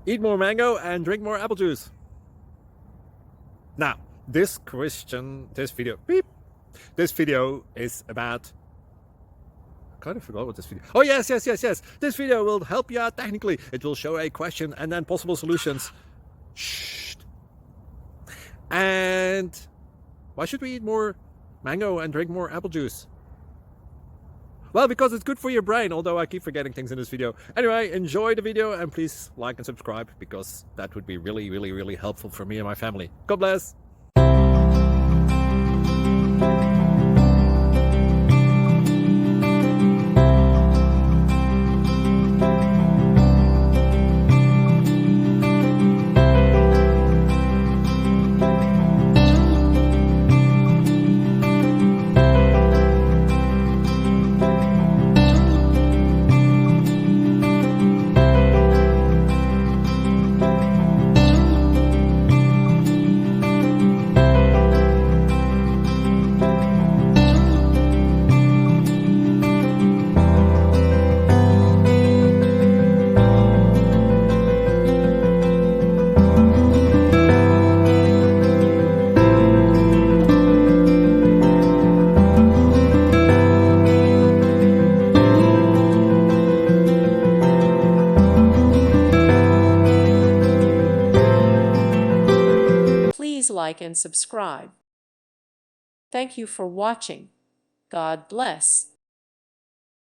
Eat more mango and drink more apple juice. Now, this video is about, I kind of forgot what this video. Oh, yes. This video will help you out technically. It will show a question and then possible solutions. Shh. And why should we eat more mango and drink more apple juice? Well, because it's good for your brain, although I keep forgetting things in this video. Anyway, enjoy the video and please like and subscribe, because that would be really helpful for me and my family. God bless. Please like and subscribe. Thank you for watching. God bless.